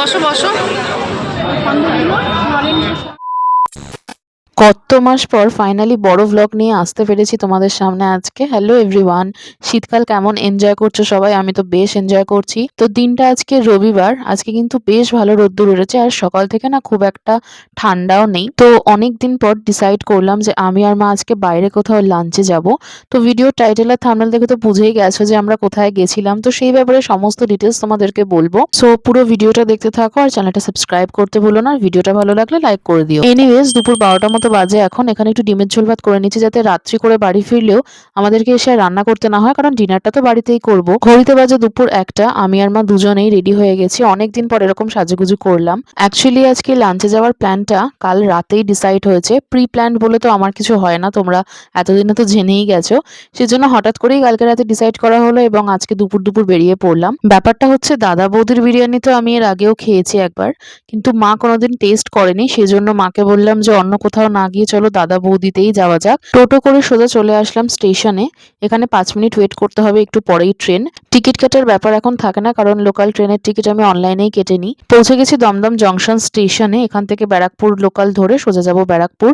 বসো বসো। কত মাস পর ফাইনালি বড় ভ্লগ নিয়ে আসতে পেরেছি তোমাদের সামনে আজকে। হ্যালো এভরিওয়ান, শীতকাল কেমন এনজয় করছো সবাই? আমি তো বেশ এনজয় করছি। তো দিনটা আজকে রবিবার, আজকে কিন্তু বেশ ভালো রোদ্দুর উঠেছে আর সকাল থেকে না খুব একটা ঠান্ডাও নেই। তো অনেক দিন পর ডিসাইড করলাম যে আমি আর মা আজকে বাইরে কোথাও লাঞ্চে যাব। তো ভিডিও টাইটেল আর থাম্বনেল দেখে তো বুঝেই গেছো যে আমরা কোথায় গেছিলাম। তো সেই ব্যাপারে সমস্ত ডিটেলস তোমাদেরকে বলবো। সো পুরো ভিডিওটা দেখতে থাকো আর চ্যানেলটা সাবস্ক্রাইব করতে ভুলো না। ভিডিওটা ভালো লাগলে লাইক করে দিও। এনিওয়েজ, দুপুর 12টার মতো বাজে এখন। এখানে একটু ডিমের ঝোল ভাত করে নিচ্ছি যাতে রাত্রি করে বাড়ি ফিরলেও আমাদেরকে এসে আর রান্না করতে না হয়, কারণ ডিনারটা তো বাড়িতেই করব। ঘড়িতে বাজে দুপুর 1টা। আমি আর মা দুজনেই রেডি হয়ে গেছি। অনেকদিন পর এরকম সাজুগুজু করলাম। অ্যাকচুয়ালি আজকে লাঞ্চে যাওয়ার প্ল্যানটা কাল রাতেই ডিসাইড হয়েছে। প্রি প্ল্যান বলে তো আমার কিছু হয় না, তোমরা এতদিনে তো জেনেই গেছো। সেজন্য হঠাৎ করেই কালকে রাতে ডিসাইড করা হলো এবং আজকে দুপুর দুপুর বেরিয়ে পড়লাম। ব্যাপারটা হচ্ছে, দাদা বৌদির বিরিয়ানি তো আমি এর আগেও খেয়েছি একবার, কিন্তু মা কোনোদিন টেস্ট করেনি। সেজন্য মাকে বললাম যে অন্য কোথাও না গিয়ে চলো দাদা বৌদিতেই যাওয়া যাক। টোটো করে সোজা চলে আসলাম স্টেশনে। এখানে 5 মিনিট ওয়েট করতে হবে, একটু পরেই ট্রেন। টিকিট কাটার ব্যাপার এখন থাকে না, কারণ লোকাল ট্রেনের টিকিট আমি অনলাইনেই কেটে নিই। পৌঁছে গেছি দমদম জংশন স্টেশনে। এখান থেকে ব্যারাকপুর লোকাল ধরে সোজা যাব ব্যারাকপুর।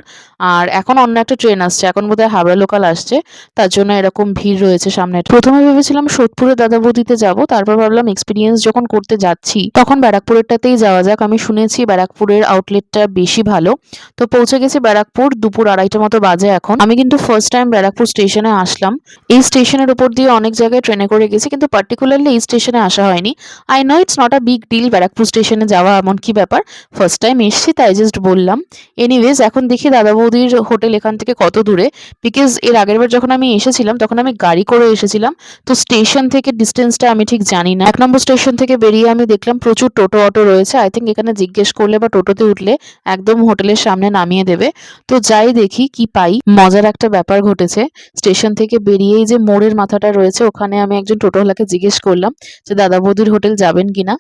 আর এখন অন্য একটা ট্রেন আসছে, এখন বোধহয় হাওড়া লোকাল আসছে, তার জন্য এরকম ভিড় রয়েছে সামনে। প্রথমে ভেবেছিলাম সোদপুরে দাদা বৌদিতে যাব, তারপর ভাবলাম এক্সপিরিয়েন্স যখন করতে যাচ্ছি তখন ব্যারাকপুরেরটাতেই যাওয়া যাক। আমি শুনেছি ব্যারাকপুরের আউটলেটটা বেশি ভালো। তো পৌঁছে গেছি ব্যারাকপুর, দুপুর 2:30 মতো বাজে এখন। আমি কিন্তু ফার্স্ট টাইম ব্যারাকপুর স্টেশনে আসলাম। এই স্টেশনের উপর দিয়ে অনেক জায়গায় ট্রেনে করে গেছি, কিন্তু পার্টিকুলারলি এই স্টেশনে আসা হয়নি। I know it's not a big deal Barrackpore স্টেশনে যাওয়া, এমন কি ব্যাপার, ফার্স্ট টাইম এসছি তাই জাস্ট বললাম। এনিওয়েজ, এখন দেখি দাদা বৌদির হোটেল এখান থেকে কত দূরে, বিকজ এর আগের বার যখন আমি এসেছিলাম তখন আমি গাড়ি করে এসেছিলাম। তো স্টেশন থেকে ডিস্টেন্সটা আমি ঠিক জানি না। 1 নম্বর স্টেশন থেকে বেরিয়ে আমি দেখলাম প্রচুর টোটো অটো রয়েছে। আই থিঙ্ক এখানে জিজ্ঞেস করলে বা টোটোতে উঠলে একদম হোটেলের সামনে নামিয়ে দেবে। তো যাই দেখি কি পাই। মজার একটা ব্যাপার ঘটেছে। স্টেশন থেকে বেরিয়েই যে মোড়ের মাথাটা রয়েছে, ওখানে আমি একজন টোটোওয়ালাকে জিজ্ঞেস করলাম যে দাদা বৌদির হোটেল যাবেন কিনা।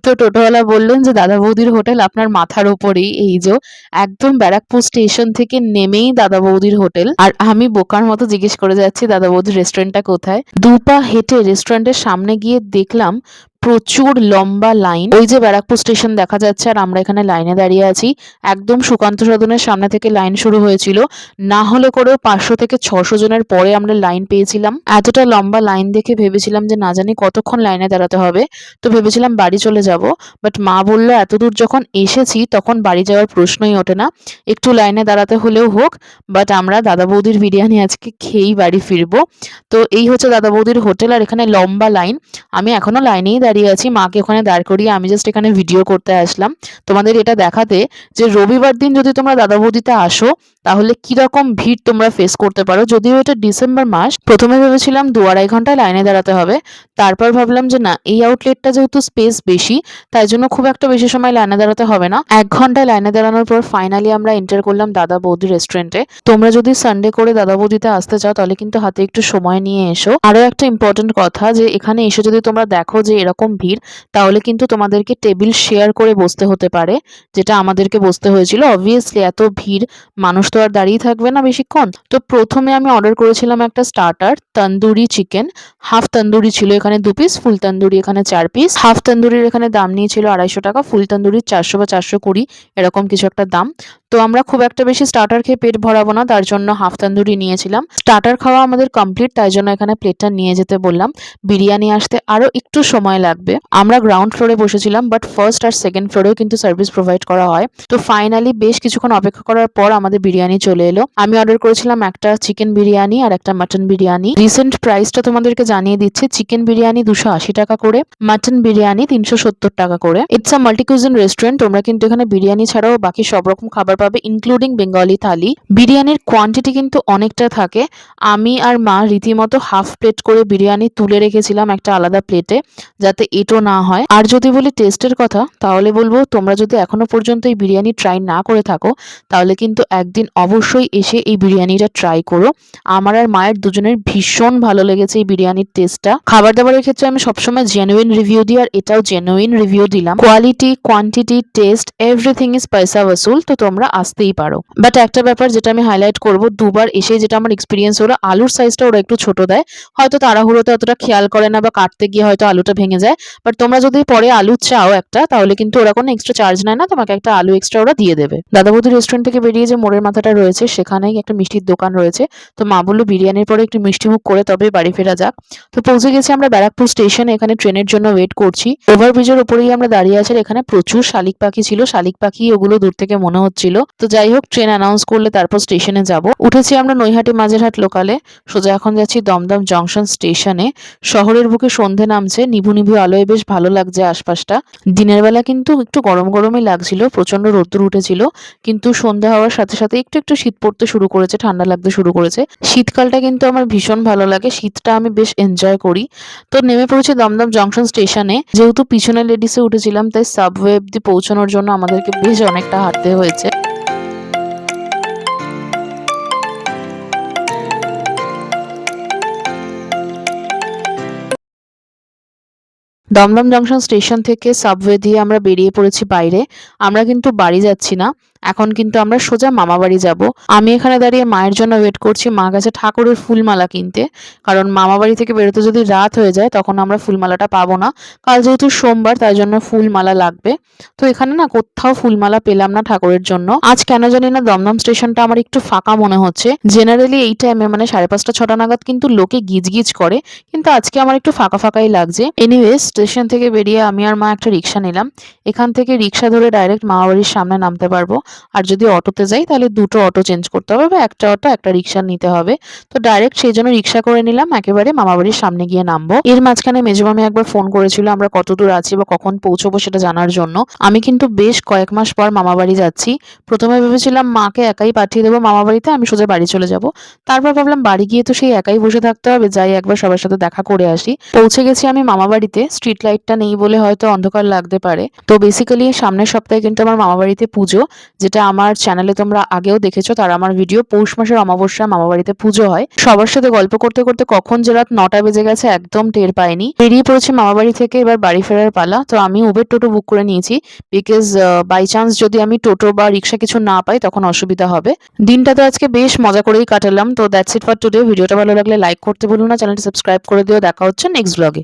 তো টোটোওয়ালা বললেন যে দাদা বৌদির হোটেল আপনার মাথার উপরেই, এই যে একদম ব্যারাকপুর স্টেশন থেকে নেমেই দাদা বৌদির হোটেল। আর আমি বোকার মতো জিজ্ঞেস করে যাচ্ছি দাদা বৌদির রেস্টুরেন্টটা কোথায়। 2 পা হেঁটে রেস্টুরেন্টের সামনে গিয়ে দেখলাম প্রচুর লম্বা লাইন। ওই যে ব্যারাকপুর স্টেশন দেখা যাচ্ছে আর আমরা এখানে লাইনে দাঁড়িয়ে আছি। একদম সুকান্ত সদনের সামনে থেকে লাইন শুরু হয়েছিল। না হলে করেও 500 থেকে 600 জনের পরে আমরা লাইন পেয়েছিলাম। এতটা লম্বা লাইন দেখে ভেবেছিলাম যে না জানি কতক্ষণ লাইনে দাঁড়াতে হবে। তো ভেবেছিলাম বাড়ি চলে যাব, বাট মা বলল এত দূর যখন এসেছি তখন বাড়ি যাওয়ার প্রশ্নই ওঠে না, একটু লাইনে দাঁড়াতে হলেও হোক, বাট আমরা দাদা বৌদির বিরিয়ানি আজকে খেয়েই বাড়ি ফিরবো। তো এই হচ্ছে দাদা বৌদির হোটেল আর এখানে লম্বা লাইন। আমি এখনো লাইনেই দাঁড়িয়ে আছি, মাকে ওখানে দাঁড় করিয়ে আমি জাস্ট এখানে ভিডিও করতে আসলাম তোমাদের এটা দেখাতে যে রবিবার দিন যদি তোমরা দাদা বৌদিতে আসো তাহলে কিরকম ভিড় তোমরা ফেস করতে পারো। যদিও এটা ডিসেম্বর মাস, প্রথমে ভেবেছিলাম 2-2.5 ঘন্টা লাইনে দাঁড়াতে হবে, তারপর ভাবলাম যে না, এই আউটলেটটা যেহেতু স্পেস বেশি তাই জন্য খুব একটা বেশি সময় লাইনে দাঁড়াতে হবে না। 1 ঘন্টায় লাইনে দাঁড়ানোর পর ফাইনালি আমরা এন্টার করলাম দাদা বৌদি রেস্টুরেন্টে। তোমরা যদি সানডে করে দাদা বৌদিতে আসতে চাও তাহলে কিন্তু হাতে একটু সময় নিয়ে এসো। আরো একটা ইম্পর্টেন্ট কথা, যে এখানে এসে যদি তোমরা দেখো যে এরকম ভিড়, তাহলে কিন্তু তোমাদেরকে টেবিল শেয়ার করে বসতে হতে পারে, যেটা আমাদেরকে বসতে হয়েছিল। অবভিয়াসলি এত ভিড়, মানুষ তো আর দাঁড়িয়ে থাকবে না বেশিক্ষণ। তো প্রথমে আমি অর্ডার করেছিলাম একটা starter, tandoori chicken. Half tandoori ছিল এখানে 2 পিস, ফুল তন্দুরি এখানে 4 পিস। হাফ তন্দুরির এখানে দাম নিয়েছিল 250 টাকা, ফুল তন্দুরির 400 বা 420 এরকম কিছু একটা দাম। তো আমরা খুব একটা বেশি স্টার্টার খেয়ে পেট ভরাবো না, তার জন্য হাফ তন্দুরি নিয়েছিলাম। স্টার্টার খাওয়া আমাদের কমপ্লিট, তাই জন্য এখানে প্লেটটা নিয়ে যেতে বললাম। বিরিয়ানি আসতে আরো একটু সময় লাগবে। আমরা গ্রাউন্ড ফ্লোরে বসেছিলাম, বাট ফার্স্ট আর সেকেন্ড ফ্লোরেও কিন্তু সার্ভিস প্রোভাইড করা হয়। তো ফাইনালি বেশ কিছুক্ষণ অপেক্ষা করার পর আমাদের বিরিয়ানি চলে এলো। আমি অর্ডার করেছিলাম একটা চিকেন বিরিয়ানি আর একটা মাটন বিরিয়ানি। রিসেন্ট প্রাইসটা তোমাদেরকে জানিয়ে দিচ্ছি। চিকেন বিরিয়ানি 280 টাকা করে, মাটন বিরিয়ানি 370 টাকা করে। It's a multi cuisine restaurant, তোমরা কিন্তু এখানে বিরিয়ানি ছাড়াও বাকি সব রকম খাবার পাবে, ইনক্লুডিং বেঙ্গলি থালি। বিরিয়ানির কোয়ান্টিটি কিন্তু অনেকটা থাকে। আমি আর মা রীতিমতো হাফ প্লেট করে বিরিয়ানি তুলে রেখেছিলাম একটা আলাদা প্লেটে, যাতে এটো না হয়। আর যদি বলি টেস্টের কথা, তাহলে বলবো তোমরা যদি এখনো পর্যন্ত এই বিরিয়ানি ট্রাই না করে থাকো তাহলে কিন্তু একদিন অবশ্যই এসে এই বিরিয়ানিটা ট্রাই করো। আমার আর মায়ের দুজনের ভীষণ ভালো লেগেছে এই বিরিয়ানির টেস্টটা। খাবার দাবারের ক্ষেত্রে আমি সবসময় জেনুইন রিভিউ দিই, আর এটাও জেনুইন রিভিউ দিলাম। Quality, quantity, test, everything is পয়সা ওয়াসুল। তো তোমরা আসতেই পারো। বাট একটা ব্যাপার যেটা আমি হাইলাইট করব, দুবার এসে যেটা আমার এক্সপিরিয়েন্স হলো, আলুর সাইজটা ওরা একটু ছোট দেয়। হয়তো তাড়াহুড়োতে অতটা খেয়াল করে না বা কাটতে গিয়ে হয়তো আলুটা ভেঙে যায়। বাট তোমরা যদি পরে আলু চাও একটা, তাহলে কিন্তু ওরা কোনো এক্সট্রা চার্জ নেয় না, তোমাকে একটা আলু এক্সট্রা ওরা দিয়ে দেবে। দাদা বৌদি রেস্টুরেন্ট থেকে বেরিয়ে যে মোড়ের মাথাটা রয়েছে সেখানেই একটা মিষ্টির দোকান রয়েছে। তো মা বললো বিরিয়ানির পরে একটু মিষ্টিমুখ করে তবে বাড়ি ফেরা যাক। তো পৌঁছে গেছি আমরা ব্যারাকপুর স্টেশনে, এখানে ট্রেনের জন্য ওয়েট করছি। ওভারব্রিজের উপরেই আমরা দাঁড়িয়ে আছি, আর এখানে প্রচুর শালিক পাখি ছিল, শালিক পাখি ওগুলো দূর থেকে মনে হচ্ছিল। তো যাই হোক, ট্রেন অ্যানাউন্স করলে তারপর স্টেশনে যাব। উঠেছি আমরা নৈহাটি মাঝেরহাট লোকালে, সোজা এখন যাচ্ছি দমদম জংশন স্টেশনে। শহরের বুকে সন্ধে নামছে, নিভু নিভু আলোয় বেশ ভালো লাগছে আশপাশটা। দিনের বেলা কিন্তু একটু গরম গরমই লাগছিল, প্রচন্ড রোদ্দুর উঠেছিল, কিন্তু সন্ধ্যা হওয়ার সাথে সাথে একটু একটু শীত পড়তে শুরু করেছে, ঠান্ডা লাগতে শুরু করেছে। শীতকালটা কিন্তু আমার ভীষণ ভালো লাগে, শীতটা আমি বেশ এনজয় করি। তো নেমে পড়েছি দমদম জংশন স্টেশনে। যেহেতু পিছনে লেডিসে উঠেছিলাম, তাই সাবওয়ে অব্দি পৌঁছানোর জন্য আমাদেরকে বেশ অনেকটা হাঁটতে হয়েছে। দমদম জংশন স্টেশন থেকে সাবওয়ে দিয়ে আমরা বেরিয়ে পড়েছি বাইরে। আমরা কিন্তু বাড়ি যাচ্ছি না, এখন কিন্তু আমরা সোজা মামাবাড়ি যাব। আমি এখানে দাঁড়িয়ে মায়ের জন্য ওয়েট করছি, মা গেছে ঠাকুরের ফুলমালা কিনতে। কারণ মামাবাড়ি থেকে বেরোতে যদি রাত হয়ে যায় তখন আমরা ফুলমালাটা পাবো না। কাল যেহেতু সোমবার, তাই জন্য ফুলমালা লাগবে। তো এখানে না কোথাও ফুলমালা পেলাম না ঠাকুরের জন্য। আজ কেন জানি না দমদম স্টেশনটা আমার একটু ফাঁকা মনে হচ্ছে। জেনারেলি এই টাইমে মানে 5:30 6টা নাগাদ কিন্তু লোকে গিজগিজ করে, কিন্তু আজকে আমার একটু ফাঁকা ফাঁকাই লাগছে। এনিওয়েজ, স্টেশন থেকে বেরিয়ে আমি আর মা একটা রিক্সা নিলাম। এখান থেকে রিক্সা ধরে ডাইরেক্ট মামাবাড়ির সামনে নামতে পারবো। আর যদি অটোতে যাই তাহলে দুটো অটো চেঞ্জ করতে হবে, বা একটা অটো একটা রিক্সা নিতে হবে। তো ডাইরেক্ট সেই জন্য রিক্সা করে নিলাম, একেবারে মামাবাড়ির সামনে গিয়ে নামবো। এর মাঝখানে মেজমামি একবার ফোন করেছিল আমরা কতদূর আছি বা কখন পৌঁছবো সেটা জানার জন্য। আমি কিন্তু বেশ কয়েক মাস পর মামাবাড়ি যাচ্ছি। প্রথমে ভেবেছিলাম মাকে একাই পাঠিয়ে দেবো মামাবাড়িতে, আমি সোজা বাড়ি চলে যাব। তারপর ভাবলাম বাড়ি গিয়ে তো সেই একাই বসে থাকতে হবে, যাই একবার সবার সাথে দেখা করে আসি। পৌঁছে গেছি আমি মামাবাড়িতে। স্ট্রিট লাইটটা নেই বলে হয়তো অন্ধকার লাগতে পারে। তো বেসিক্যালি সামনের সপ্তাহে কিন্তু আমার মামাবাড়িতে পুজো, যেটা আমার চ্যানেলে তোমরা আগেও দেখেছো, তার আমার ভিডিও। পৌষ মাসের অমাবস্যায় মামাবাড়িতে পুজো হয়। সবার সাথে গল্প করতে করতে কখন যে রাত 9টা বেজে গেছে একদম টের পাইনি। বেরিয়ে পড়েছি মামাবাড়ি থেকে, এবার বাড়ি ফেরার পালা। তো আমি উবের টোটো বুক করে নিয়েছি, বিকজ বাই চান্স যদি আমি টোটো বা রিক্সা কিছু না পাই তখন অসুবিধা হবে। দিনটা তো আজকে বেশ মজা করেই কাটালাম। তো দ্যাটস ইট ফর টুডে। ভিডিওটা ভালো লাগলে লাইক করতে ভুলো না, চ্যানেলটি সাবস্ক্রাইব করে দিও। দেখা হচ্ছে নেক্সট ব্লগে।